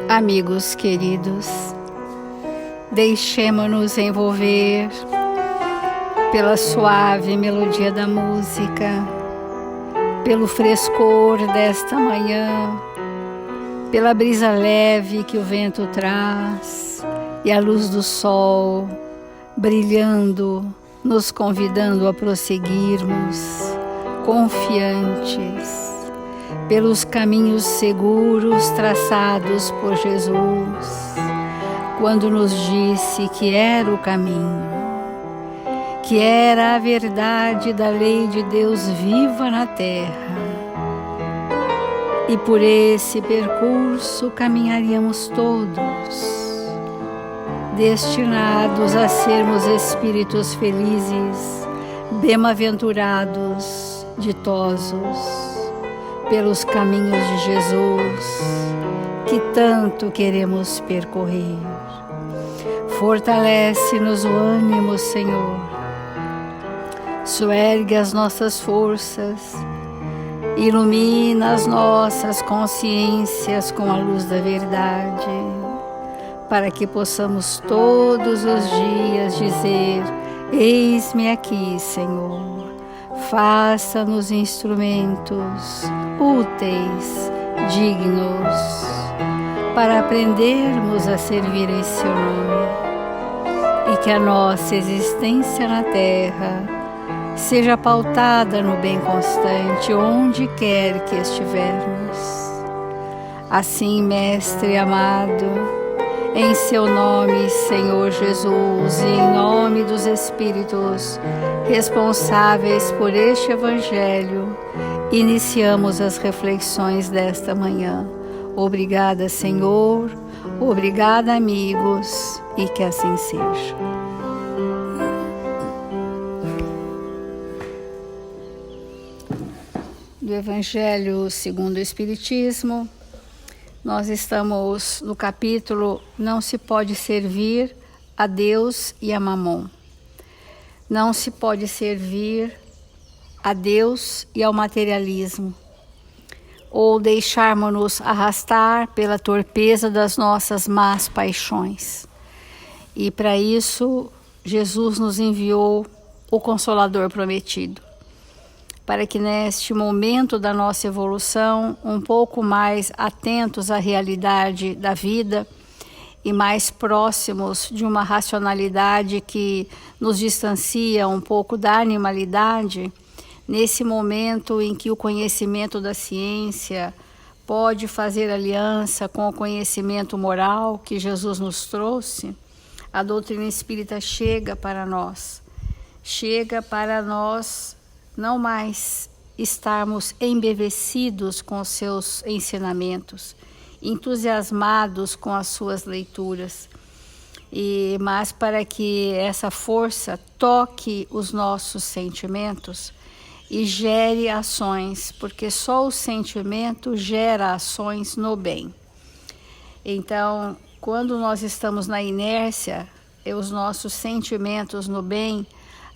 Amigos queridos, deixemo-nos envolver pela suave melodia da música, pelo frescor desta manhã, pela brisa leve que o vento traz e a luz do sol brilhando, nos convidando a prosseguirmos confiantes pelos caminhos seguros traçados por Jesus, quando nos disse que era o caminho, que era a verdade da lei de Deus viva na terra. E por esse percurso caminharíamos todos, destinados a sermos espíritos felizes, bem-aventurados, ditosos, pelos caminhos de Jesus, que tanto queremos percorrer. Fortalece-nos o ânimo, Senhor. Suergue as nossas forças, ilumina as nossas consciências com a luz da verdade, para que possamos todos os dias dizer: eis-me aqui, Senhor. Faça-nos instrumentos úteis, dignos, para aprendermos a servir em seu nome, e que a nossa existência na terra seja pautada no bem constante, onde quer que estivermos. Assim, Mestre amado, em seu nome, Senhor Jesus, e em nome dos Espíritos responsáveis por este Evangelho, iniciamos as reflexões desta manhã. Obrigada, Senhor, obrigada, amigos, e que assim seja. Do Evangelho segundo o Espiritismo, nós estamos no capítulo Não se pode servir a Deus e a Mamon. Não se pode servir a Deus e ao materialismo, ou deixarmos-nos arrastar pela torpeza das nossas más paixões. E para isso, Jesus nos enviou o Consolador prometido, para que neste momento da nossa evolução, um pouco mais atentos à realidade da vida e mais próximos de uma racionalidade que nos distancia um pouco da animalidade, nesse momento em que o conhecimento da ciência pode fazer aliança com o conhecimento moral que Jesus nos trouxe, a doutrina espírita chega para nós não mais estarmos embevecidos com os seus ensinamentos, entusiasmados com as suas leituras, mas para que essa força toque os nossos sentimentos e gere ações, porque só o sentimento gera ações no bem. Então, quando nós estamos na inércia, os nossos sentimentos no bem,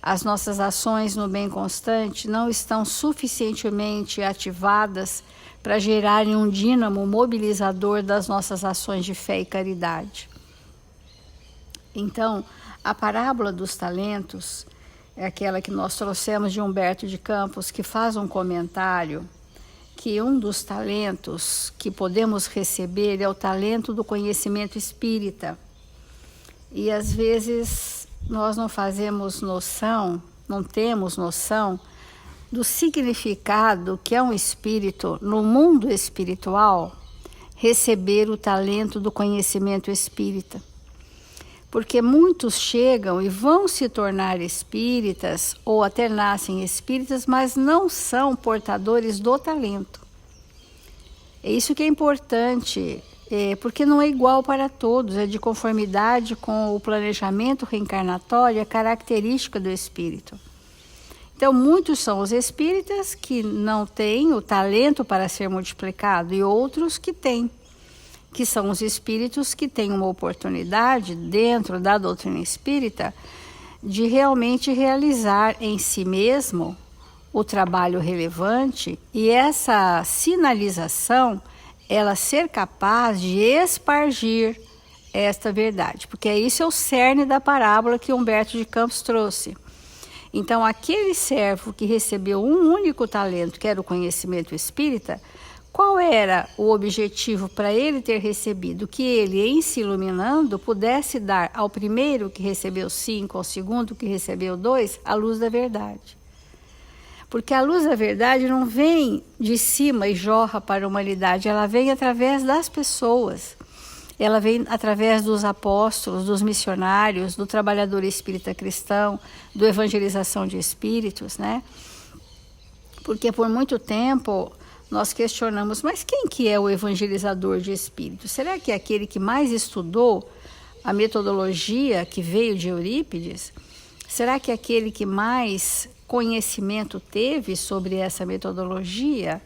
as nossas ações no bem constante não estão suficientemente ativadas para gerarem um dínamo mobilizador das nossas ações de fé e caridade. Então, a parábola dos talentos é aquela que nós trouxemos de Humberto de Campos, que faz um comentário que um dos talentos que podemos receber é o talento do conhecimento espírita. E às vezes nós não temos noção do significado que é um espírito no mundo espiritual receber o talento do conhecimento espírita. Porque muitos chegam e vão se tornar espíritas ou até nascem espíritas, mas não são portadores do talento. É isso que é importante, porque não é igual para todos, é de conformidade com o planejamento reencarnatório, a característica do espírito. Então, muitos são os espíritas que não têm o talento para ser multiplicado e outros que têm, que são os espíritos que têm uma oportunidade dentro da doutrina espírita de realmente realizar em si mesmo o trabalho relevante, e essa sinalização ela ser capaz de espargir esta verdade, porque isso é o cerne da parábola que Humberto de Campos trouxe. Então, aquele servo que recebeu um único talento, que era o conhecimento espírita, qual era o objetivo para ele ter recebido? Que ele, em se iluminando, pudesse dar ao primeiro que recebeu 5, ao segundo que recebeu 2, a luz da verdade. Porque a luz da verdade não vem de cima e jorra para a humanidade, ela vem através das pessoas. Ela vem através dos apóstolos, dos missionários, do trabalhador espírita cristão, do evangelização de espíritos, né? Porque por muito tempo nós questionamos, mas quem que é o evangelizador de espíritos? Será que é aquele que mais estudou a metodologia que veio de Eurípides? Será que é aquele que mais conhecimento teve sobre essa metodologia?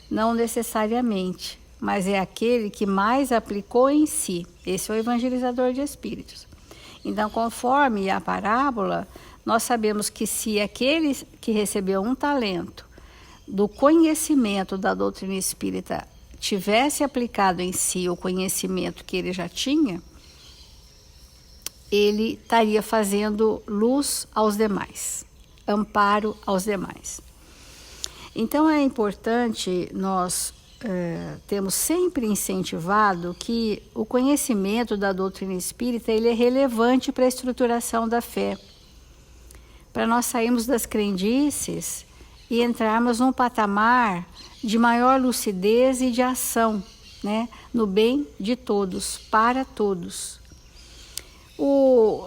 Não necessariamente, mas é aquele que mais aplicou em si. Esse é o evangelizador de espíritos. Então, conforme a parábola, nós sabemos que se aquele que recebeu um talento do conhecimento da doutrina espírita tivesse aplicado em si o conhecimento que ele já tinha, ele estaria fazendo luz aos demais, amparo aos demais. Então é importante nós temos sempre incentivado que o conhecimento da doutrina espírita ele é relevante para a estruturação da fé, para nós sairmos das crendices e entrarmos num patamar de maior lucidez e de ação, né, no bem de todos, para todos.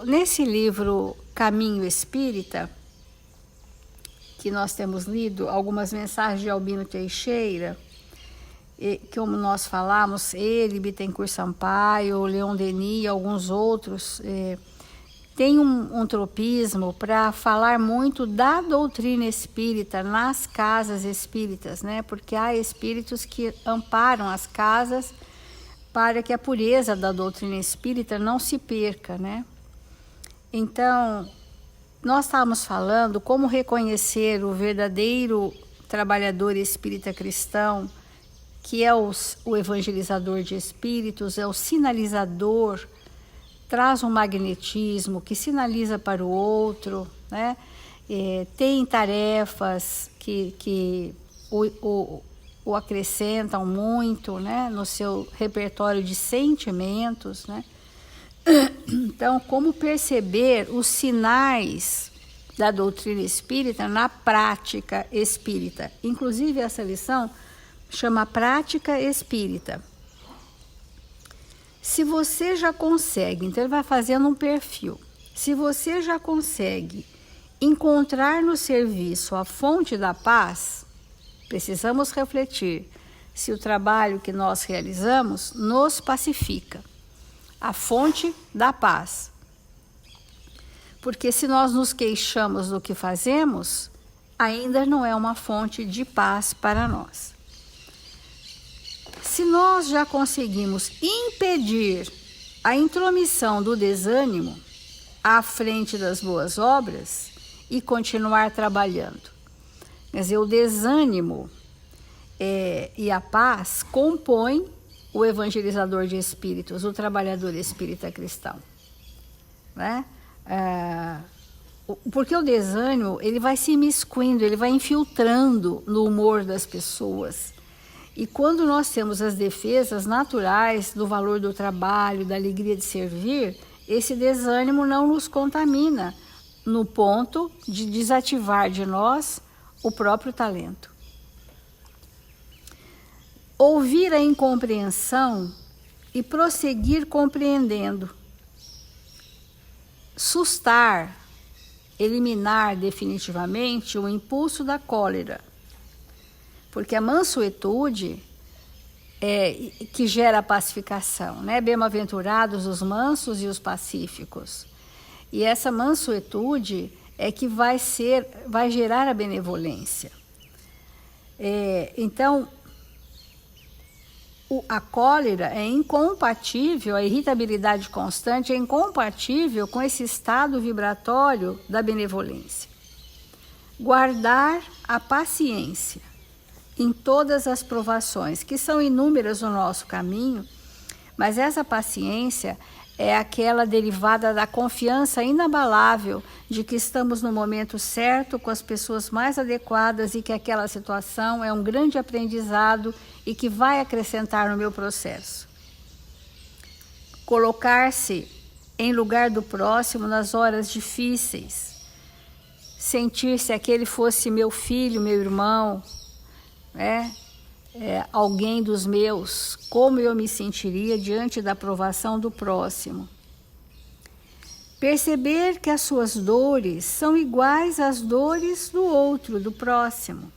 Nesse livro Caminho Espírita, que nós temos lido algumas mensagens de Albino Teixeira, como nós falamos, ele, Bittencourt Sampaio, Leon Denis e alguns outros, tem um tropismo para falar muito da doutrina espírita nas casas espíritas, né? Porque há espíritos que amparam as casas para que a pureza da doutrina espírita não se perca, né? Então, nós estávamos falando como reconhecer o verdadeiro trabalhador espírita cristão, que é o evangelizador de espíritos, é o sinalizador, traz um magnetismo que sinaliza para o outro, né? Tem tarefas que o acrescentam muito, né, no seu repertório de sentimentos, né? Então, como perceber os sinais da doutrina espírita na prática espírita? Inclusive, essa lição chama Prática Espírita. Se você já consegue, então ele vai fazendo um perfil, se você já consegue encontrar no serviço a fonte da paz, precisamos refletir se o trabalho que nós realizamos nos pacifica, a fonte da paz. Porque se nós nos queixamos do que fazemos, ainda não é uma fonte de paz para nós. Se nós já conseguimos impedir a intromissão do desânimo à frente das boas obras e continuar trabalhando, quer dizer, o desânimo e a paz compõem o evangelizador de espíritos, o trabalhador espírita cristão, né? Porque o desânimo ele vai se imiscuindo, ele vai infiltrando no humor das pessoas. E quando nós temos as defesas naturais do valor do trabalho, da alegria de servir, esse desânimo não nos contamina no ponto de desativar de nós o próprio talento. Ouvir a incompreensão e prosseguir compreendendo. Sustar, eliminar definitivamente o impulso da cólera. Porque a mansuetude é que gera a pacificação, né? Bem-aventurados os mansos e os pacíficos. E essa mansuetude é que vai gerar a benevolência. Então, a cólera é incompatível, a irritabilidade constante é incompatível com esse estado vibratório da benevolência. Guardar a paciência. em todas as provações, que são inúmeras no nosso caminho, mas essa paciência é aquela derivada da confiança inabalável de que estamos no momento certo, com as pessoas mais adequadas e que aquela situação é um grande aprendizado e que vai acrescentar no meu processo. Colocar-se em lugar do próximo nas horas difíceis, sentir se aquele fosse meu filho, meu irmão, alguém dos meus, como eu me sentiria diante da provação do próximo. Perceber que as suas dores são iguais às dores do outro, do próximo.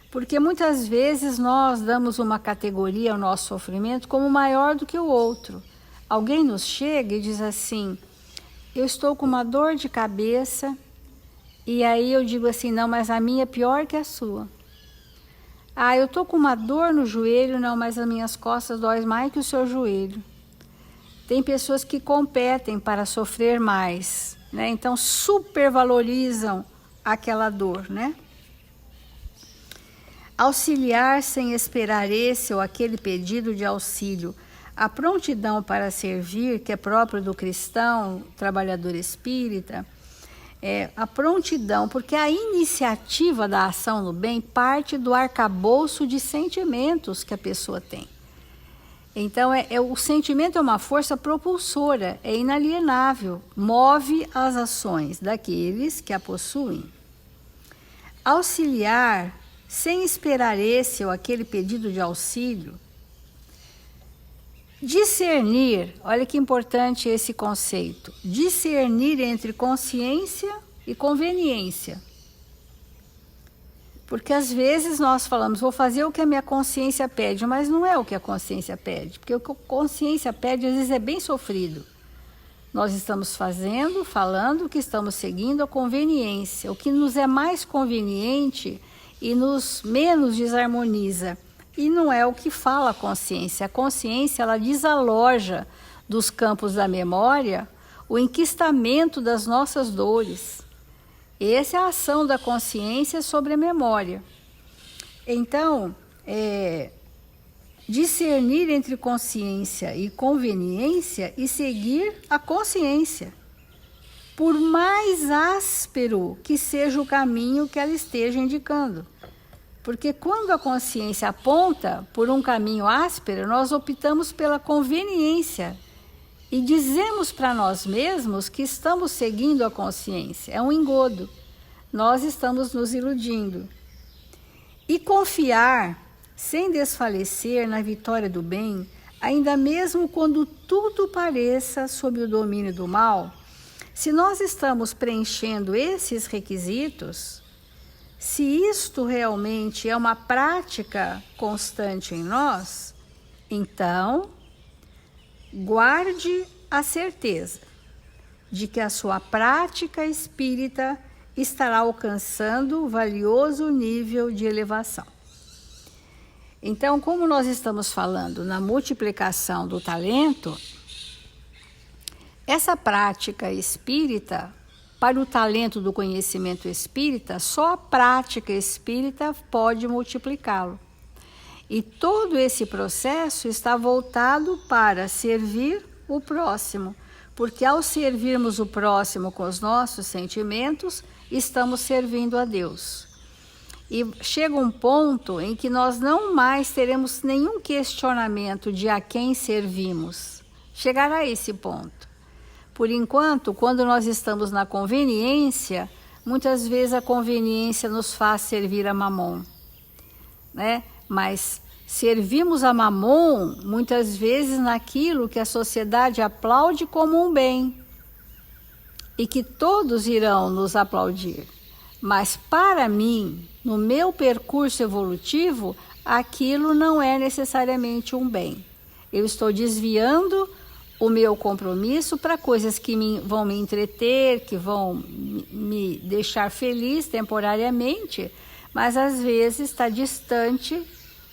Porque muitas vezes nós damos uma categoria ao nosso sofrimento como maior do que o outro. Alguém nos chega e diz assim, eu estou com uma dor de cabeça, e aí eu digo assim, não, mas a minha é pior que a sua. Ah, eu estou com uma dor no joelho, não, mas as minhas costas doem mais que o seu joelho. Tem pessoas que competem para sofrer mais, né? Então supervalorizam aquela dor, né? Auxiliar sem esperar esse ou aquele pedido de auxílio. A prontidão para servir, que é próprio do cristão, trabalhador espírita, a prontidão, porque a iniciativa da ação no bem parte do arcabouço de sentimentos que a pessoa tem. Então, o sentimento é uma força propulsora, é inalienável, move as ações daqueles que a possuem. Auxiliar, sem esperar esse ou aquele pedido de auxílio. Discernir, olha que importante esse conceito, discernir entre consciência e conveniência. Porque às vezes nós falamos, vou fazer o que a minha consciência pede, mas não é o que a consciência pede, porque o que a consciência pede às vezes é bem sofrido. Nós estamos falando que estamos seguindo a conveniência, o que nos é mais conveniente e nos menos desarmoniza. E não é o que fala a consciência. A consciência, ela desaloja dos campos da memória o enquistamento das nossas dores. Essa é a ação da consciência sobre a memória. Então, discernir entre consciência e conveniência e seguir a consciência. Por mais áspero que seja o caminho que ela esteja indicando. Porque quando a consciência aponta por um caminho áspero, nós optamos pela conveniência e dizemos para nós mesmos que estamos seguindo a consciência. É um engodo. Nós estamos nos iludindo. E confiar, sem desfalecer na vitória do bem, ainda mesmo quando tudo pareça sob o domínio do mal, se nós estamos preenchendo esses requisitos, se isto realmente é uma prática constante em nós, então guarde a certeza de que a sua prática espírita estará alcançando valioso nível de elevação. Então, como nós estamos falando na multiplicação do talento, essa prática espírita, para o talento do conhecimento espírita, só a prática espírita pode multiplicá-lo. E todo esse processo está voltado para servir o próximo, porque ao servirmos o próximo com os nossos sentimentos, estamos servindo a Deus. E chega um ponto em que nós não mais teremos nenhum questionamento de a quem servimos. Chegará a esse ponto. Por enquanto, quando nós estamos na conveniência, muitas vezes a conveniência nos faz servir a Mamon, né? Mas servimos a Mamon muitas vezes naquilo que a sociedade aplaude como um bem e que todos irão nos aplaudir. Mas para mim, no meu percurso evolutivo, aquilo não é necessariamente um bem. Eu estou desviando o meu compromisso para coisas que vão me entreter, que vão me deixar feliz temporariamente, mas às vezes está distante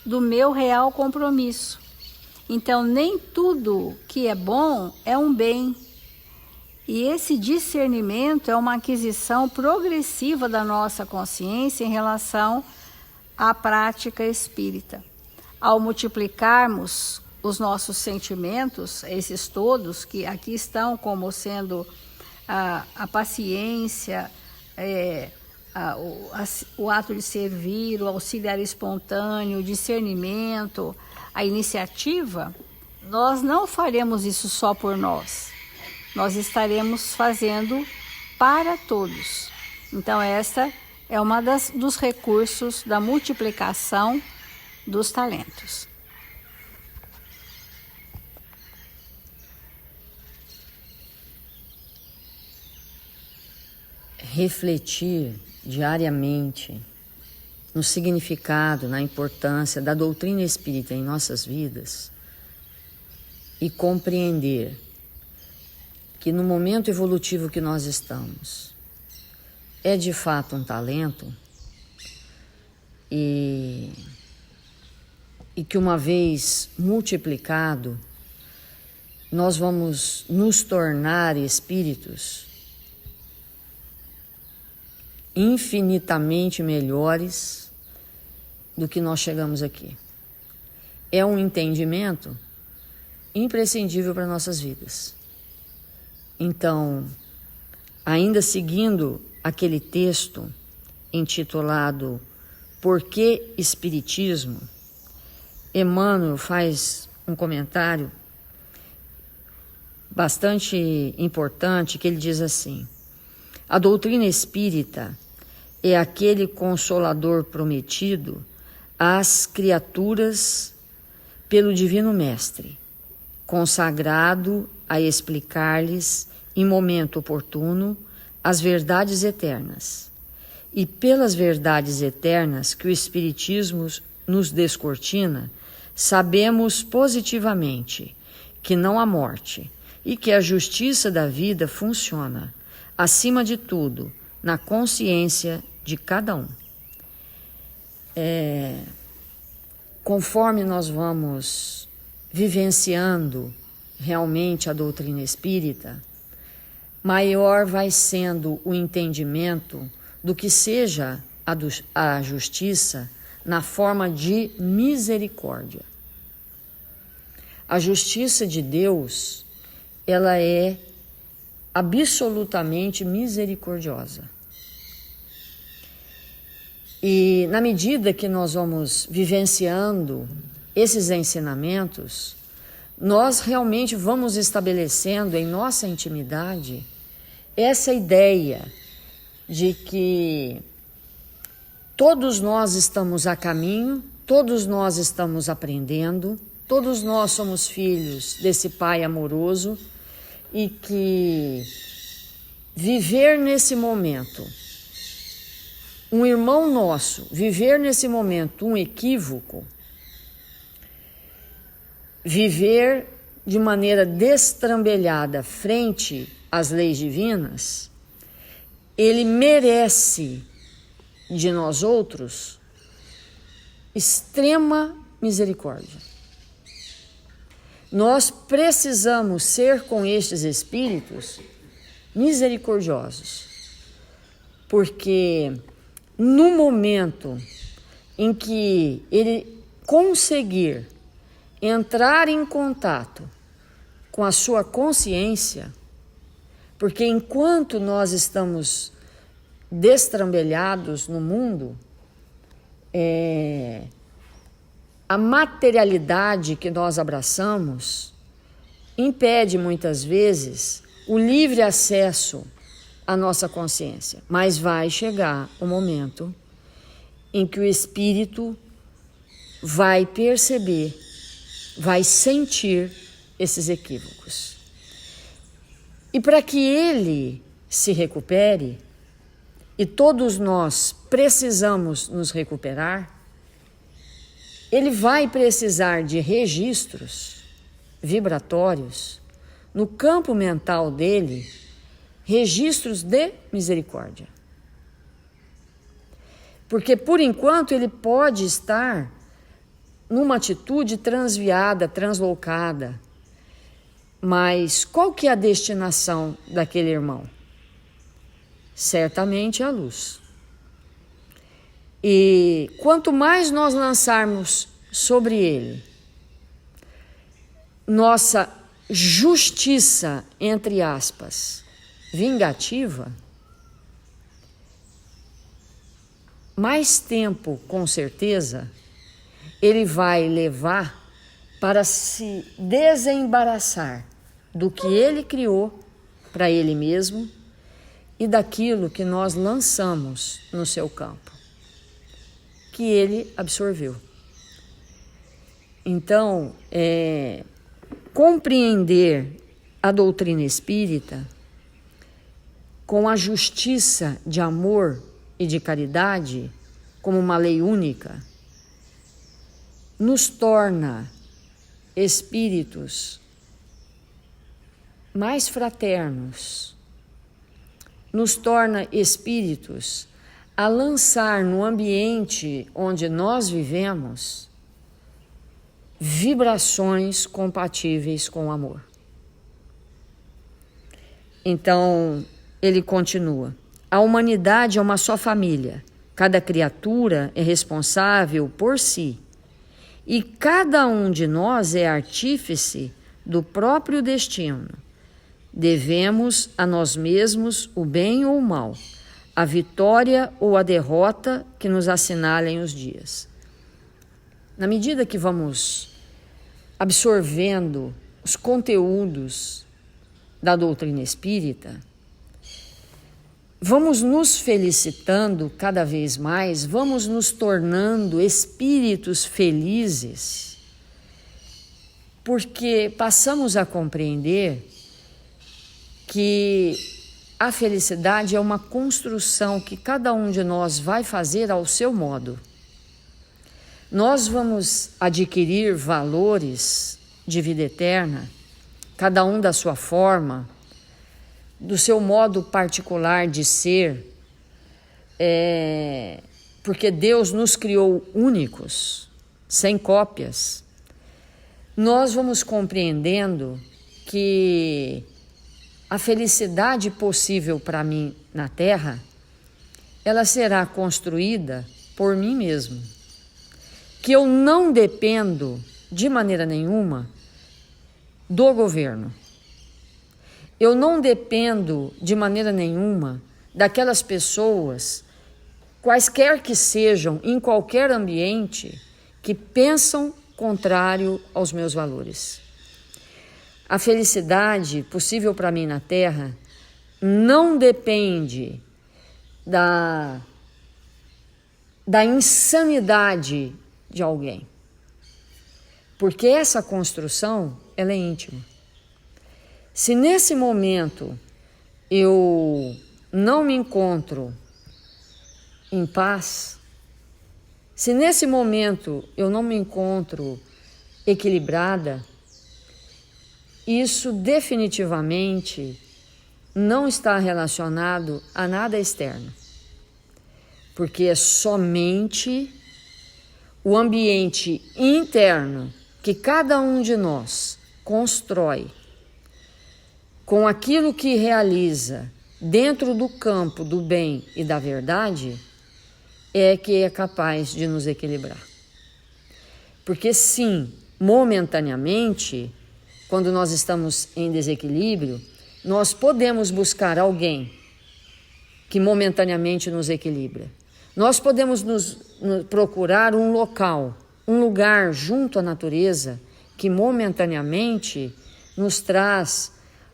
do meu real compromisso. Então, nem tudo que é bom é um bem. E esse discernimento é uma aquisição progressiva da nossa consciência em relação à prática espírita. Ao multiplicarmos os nossos sentimentos, esses todos que aqui estão como sendo a paciência, o ato de servir, o auxiliar espontâneo, o discernimento, a iniciativa, nós não faremos isso só por nós. Nós estaremos fazendo para todos. Então, essa é uma dos recursos da multiplicação dos talentos. Refletir diariamente no significado, na importância da doutrina espírita em nossas vidas e compreender que no momento evolutivo que nós estamos é de fato um talento e que uma vez multiplicado nós vamos nos tornar espíritos infinitamente melhores do que nós chegamos aqui. É um entendimento imprescindível para nossas vidas. Então, ainda seguindo aquele texto intitulado Por que Espiritismo, Emmanuel faz um comentário bastante importante que ele diz assim: a doutrina espírita é aquele consolador prometido às criaturas pelo Divino Mestre, consagrado a explicar-lhes em momento oportuno as verdades eternas. E pelas verdades eternas que o Espiritismo nos descortina, sabemos positivamente que não há morte e que a justiça da vida funciona, acima de tudo, na consciência de cada um. Conforme nós vamos vivenciando realmente a doutrina espírita, maior vai sendo o entendimento do que seja a justiça na forma de misericórdia. A justiça de Deus, ela é absolutamente misericordiosa. E na medida que nós vamos vivenciando esses ensinamentos, nós realmente vamos estabelecendo em nossa intimidade essa ideia de que todos nós estamos a caminho, todos nós estamos aprendendo, todos nós somos filhos desse Pai amoroso e que viver nesse momento, um irmão nosso, viver nesse momento um equívoco, viver de maneira destrambelhada frente às leis divinas, ele merece de nós outros extrema misericórdia. Nós precisamos ser com estes espíritos misericordiosos, porque no momento em que ele conseguir entrar em contato com a sua consciência, porque enquanto nós estamos destrambelhados no mundo, a materialidade que nós abraçamos impede muitas vezes o livre acesso à nossa consciência. Mas vai chegar o momento em que o espírito vai perceber, vai sentir esses equívocos. E para que ele se recupere, e todos nós precisamos nos recuperar, ele vai precisar de registros vibratórios no campo mental dele, registros de misericórdia. Porque, por enquanto, ele pode estar numa atitude transviada, translocada. Mas qual que é a destinação daquele irmão? Certamente a luz. E quanto mais nós lançarmos sobre ele nossa justiça, entre aspas, vingativa, mais tempo, com certeza, ele vai levar para se desembaraçar do que ele criou para ele mesmo e daquilo que nós lançamos no seu campo, que ele absorveu. Então, compreender a doutrina espírita com a justiça de amor e de caridade como uma lei única nos torna espíritos mais fraternos, nos torna espíritos a lançar no ambiente onde nós vivemos vibrações compatíveis com o amor. Então, ele continua: a humanidade é uma só família, cada criatura é responsável por si, e cada um de nós é artífice do próprio destino. Devemos a nós mesmos o bem ou o mal, a vitória ou a derrota que nos assinalem os dias. Na medida que vamos absorvendo os conteúdos da doutrina espírita, vamos nos felicitando cada vez mais, vamos nos tornando espíritos felizes, porque passamos a compreender que a felicidade é uma construção que cada um de nós vai fazer ao seu modo. Nós vamos adquirir valores de vida eterna, cada um da sua forma, do seu modo particular de ser, porque Deus nos criou únicos, sem cópias. Nós vamos compreendendo que a felicidade possível para mim na Terra, ela será construída por mim mesmo. Que eu não dependo de maneira nenhuma do governo. Eu não dependo de maneira nenhuma daquelas pessoas, quaisquer que sejam, em qualquer ambiente, que pensam contrário aos meus valores. A felicidade possível para mim na Terra não depende da insanidade de alguém, porque essa construção, ela é íntima. Se nesse momento eu não me encontro em paz, se nesse momento eu não me encontro equilibrada, isso definitivamente não está relacionado a nada externo, porque é somente o ambiente interno que cada um de nós constrói com aquilo que realiza dentro do campo do bem e da verdade é que é capaz de nos equilibrar. Porque sim, momentaneamente, quando nós estamos em desequilíbrio, nós podemos buscar alguém que momentaneamente nos equilibra. Nós podemos procurar um local, um lugar junto à natureza que momentaneamente nos traz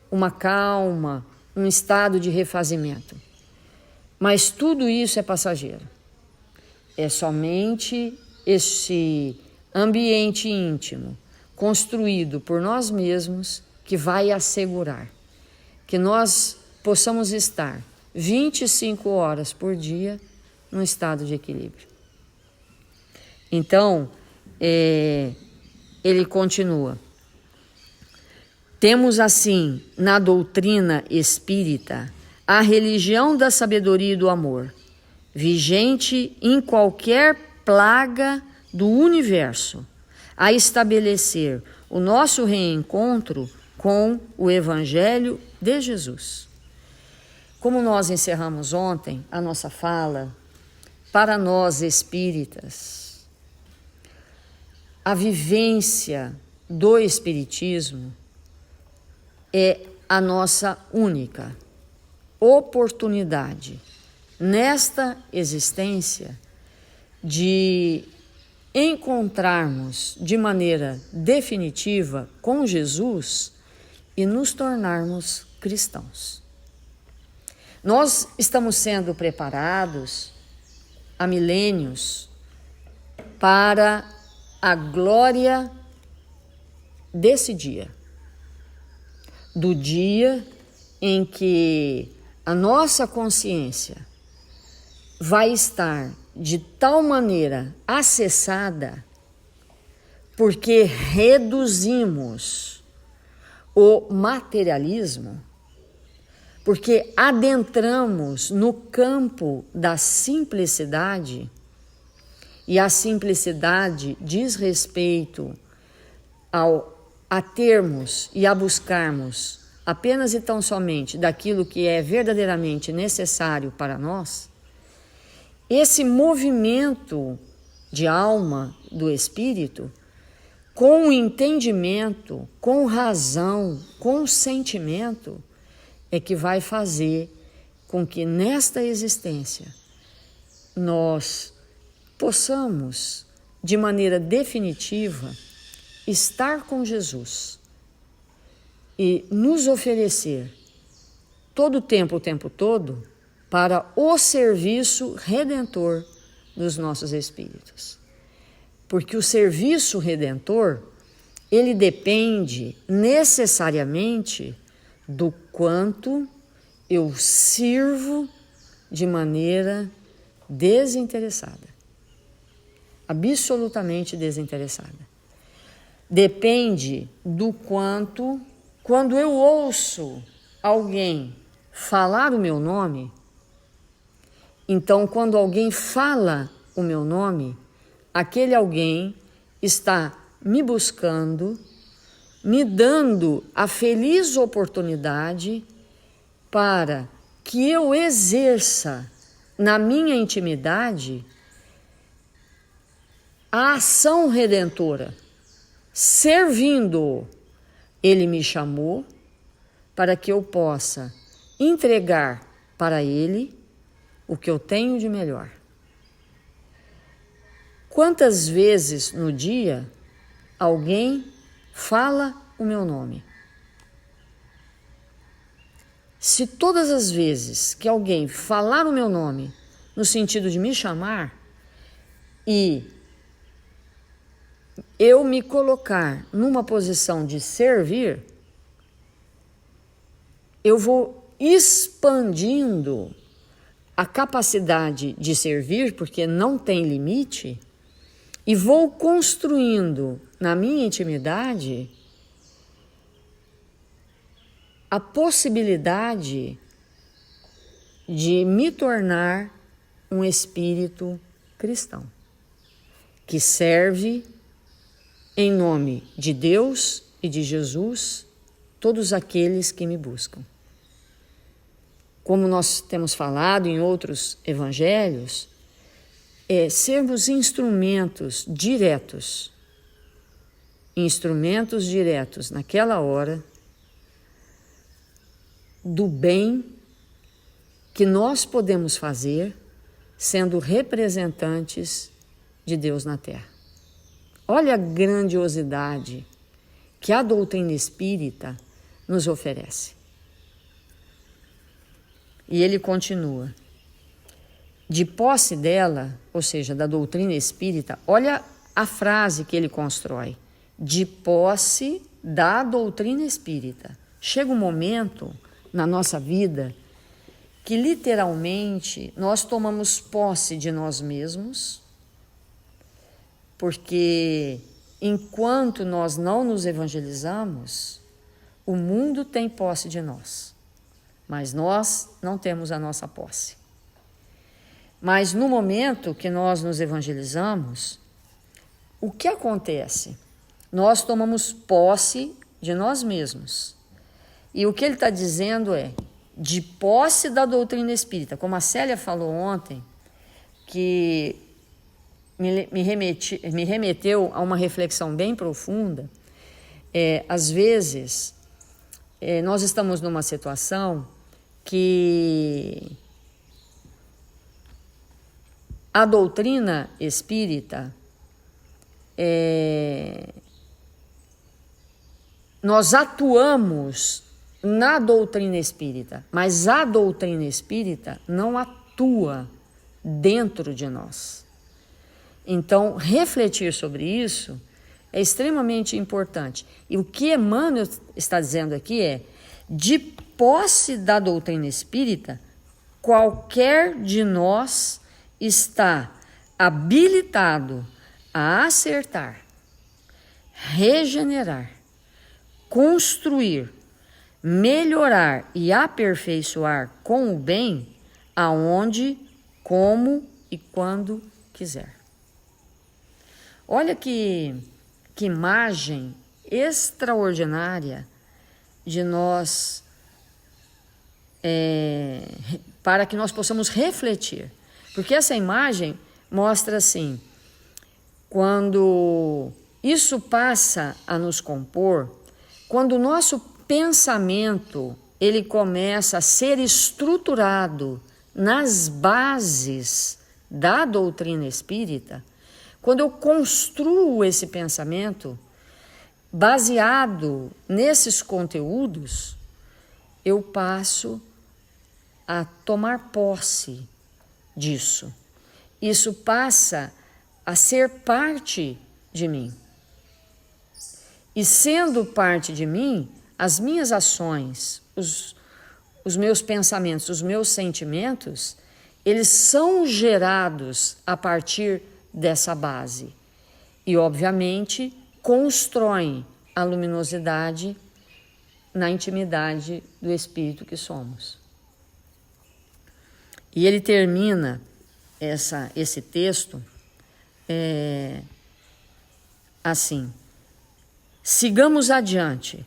uma calma, um estado de refazimento. Mas tudo isso é passageiro. É somente esse ambiente íntimo, construído por nós mesmos, que vai assegurar que nós possamos estar 25 horas por dia num estado de equilíbrio. Então, ele continua: temos assim, na doutrina espírita, a religião da sabedoria e do amor, vigente em qualquer plaga do universo, a estabelecer o nosso reencontro com o Evangelho de Jesus. Como nós encerramos ontem a nossa fala para nós espíritas, a vivência do espiritismo é a nossa única oportunidade nesta existência de encontrarmos de maneira definitiva com Jesus e nos tornarmos cristãos. Nós estamos sendo preparados há milênios para a glória desse dia, do dia em que a nossa consciência vai estar de tal maneira acessada, porque reduzimos o materialismo, porque adentramos no campo da simplicidade, e a simplicidade diz respeito a termos e a buscarmos apenas e tão somente daquilo que é verdadeiramente necessário para nós. Esse movimento de alma do espírito, com entendimento, com razão, com sentimento, é que vai fazer com que nesta existência nós possamos, de maneira definitiva, estar com Jesus e nos oferecer todo o tempo todo, para o serviço redentor dos nossos espíritos. Porque o serviço redentor, ele depende necessariamente do quanto eu sirvo de maneira desinteressada. Absolutamente desinteressada. Depende do quanto, quando eu ouço alguém falar o meu nome, então, quando alguém fala o meu nome, aquele alguém está me buscando, me dando a feliz oportunidade para que eu exerça na minha intimidade a ação redentora, servindo-o. Ele me chamou para que eu possa entregar para ele o que eu tenho de melhor. Quantas vezes no dia alguém fala o meu nome? Se todas as vezes que alguém falar o meu nome no sentido de me chamar e eu me colocar numa posição de servir, eu vou expandindo a capacidade de servir, porque não tem limite, e vou construindo na minha intimidade a possibilidade de me tornar um espírito cristão, que serve em nome de Deus e de Jesus todos aqueles que me buscam. Como nós temos falado em outros evangelhos, sermos instrumentos diretos naquela hora do bem que nós podemos fazer sendo representantes de Deus na Terra. Olha a grandiosidade que a doutrina espírita nos oferece. E ele continua. De posse dela, ou seja, da doutrina espírita, olha a frase que ele constrói. De posse da doutrina espírita. Chega um momento na nossa vida que literalmente nós tomamos posse de nós mesmos, porque enquanto nós não nos evangelizamos, o mundo tem posse de nós, mas nós não temos a nossa posse. Mas no momento que nós nos evangelizamos, o que acontece? Nós tomamos posse de nós mesmos. E o que ele está dizendo é, de posse da doutrina espírita, como a Célia falou ontem, que me remeteu a uma reflexão bem profunda. Às vezes, nós estamos numa situação que a doutrina espírita, nós atuamos na doutrina espírita, mas a doutrina espírita não atua dentro de nós. Então, refletir sobre isso é extremamente importante. E o que Emmanuel está dizendo aqui é: de posse da doutrina espírita, qualquer de nós está habilitado a acertar, regenerar, construir, melhorar e aperfeiçoar com o bem, aonde, como e quando quiser. Olha que imagem extraordinária de nós, para que nós possamos refletir. Porque essa imagem mostra assim, quando isso passa a nos compor, quando o nosso pensamento ele começa a ser estruturado nas bases da doutrina espírita, quando eu construo esse pensamento baseado nesses conteúdos, eu passo a tomar posse disso. Isso passa a ser parte de mim. E sendo parte de mim, as minhas ações, os meus pensamentos, os meus sentimentos, eles são gerados a partir dessa base. E, obviamente, constroem a luminosidade na intimidade do Espírito que somos. E ele termina esse texto assim: sigamos adiante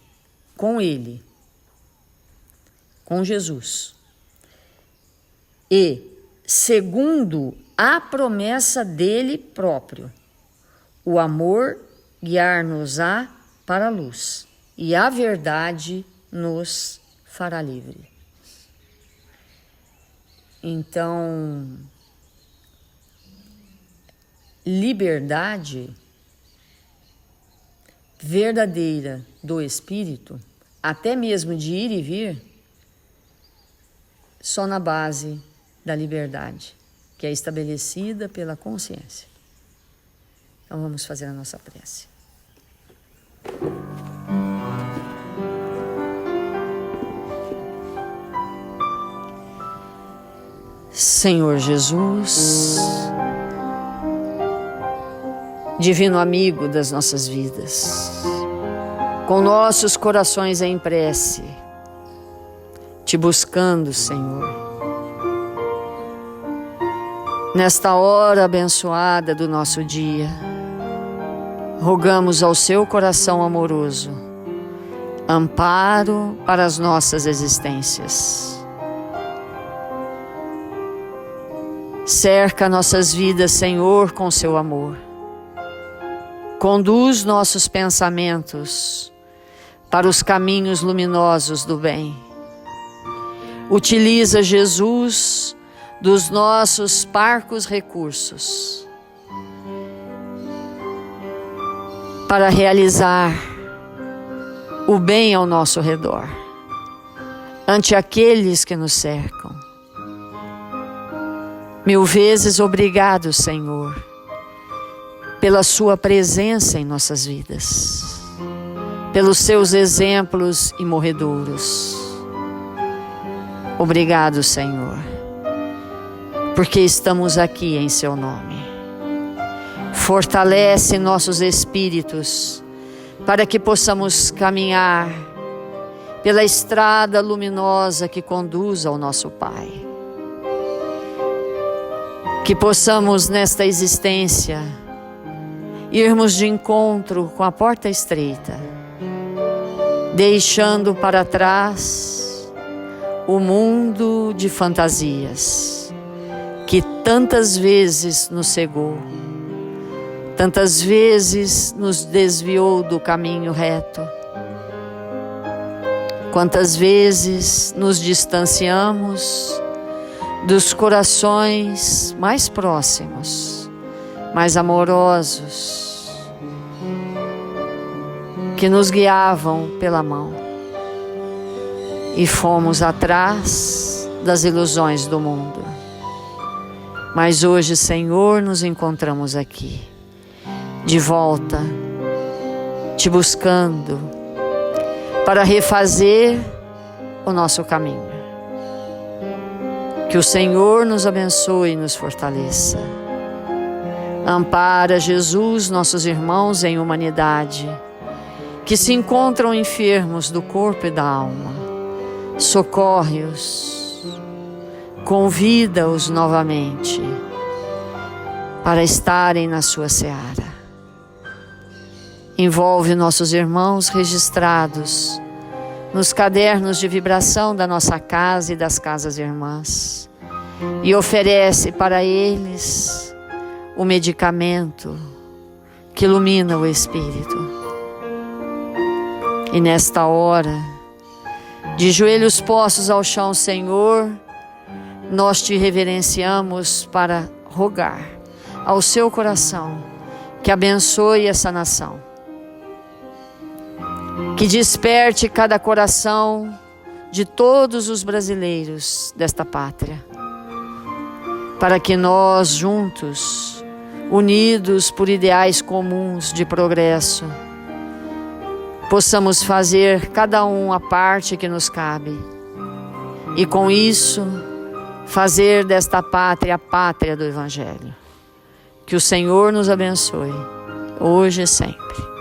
com ele, com Jesus, e segundo a promessa dele próprio, o amor guiar-nos-á para a luz, e a verdade nos fará livre. Então, liberdade verdadeira do espírito, até mesmo de ir e vir, só na base da liberdade, que é estabelecida pela consciência. Então vamos fazer a nossa prece. Senhor Jesus, divino amigo das nossas vidas, com nossos corações em prece, te buscando, Senhor, nesta hora abençoada do nosso dia, rogamos ao seu coração amoroso amparo para as nossas existências. Cerca nossas vidas, Senhor, com seu amor. Conduz nossos pensamentos para os caminhos luminosos do bem. Utiliza, Jesus, dos nossos parcos recursos para realizar o bem ao nosso redor, ante aqueles que nos cercam. Mil vezes obrigado, Senhor, pela sua presença em nossas vidas, pelos seus exemplos imorredouros. Obrigado, Senhor, porque estamos aqui em seu nome. Fortalece nossos espíritos para que possamos caminhar pela estrada luminosa que conduz ao nosso Pai. Que possamos nesta existência irmos de encontro com a porta estreita, deixando para trás o mundo de fantasias que tantas vezes nos cegou, tantas vezes nos desviou do caminho reto. Quantas vezes nos distanciamos dos corações mais próximos, mais amorosos, que nos guiavam pela mão, e fomos atrás das ilusões do mundo. Mas hoje, Senhor, nos encontramos aqui, de volta, te buscando, para refazer o nosso caminho. Que o Senhor nos abençoe e nos fortaleça. Ampara, Jesus, nossos irmãos em humanidade, que se encontram enfermos do corpo e da alma. Socorre-os, convida-os novamente para estarem na sua seara. Envolve nossos irmãos registrados nos cadernos de vibração da nossa casa e das casas irmãs, e oferece para eles o medicamento que ilumina o espírito. E nesta hora, de joelhos postos ao chão, Senhor, nós te reverenciamos para rogar ao seu coração que abençoe essa nação, que desperte cada coração de todos os brasileiros desta pátria, para que nós juntos, unidos por ideais comuns de progresso, possamos fazer cada um a parte que nos cabe, e com isso fazer desta pátria a pátria do Evangelho. Que o Senhor nos abençoe, hoje e sempre.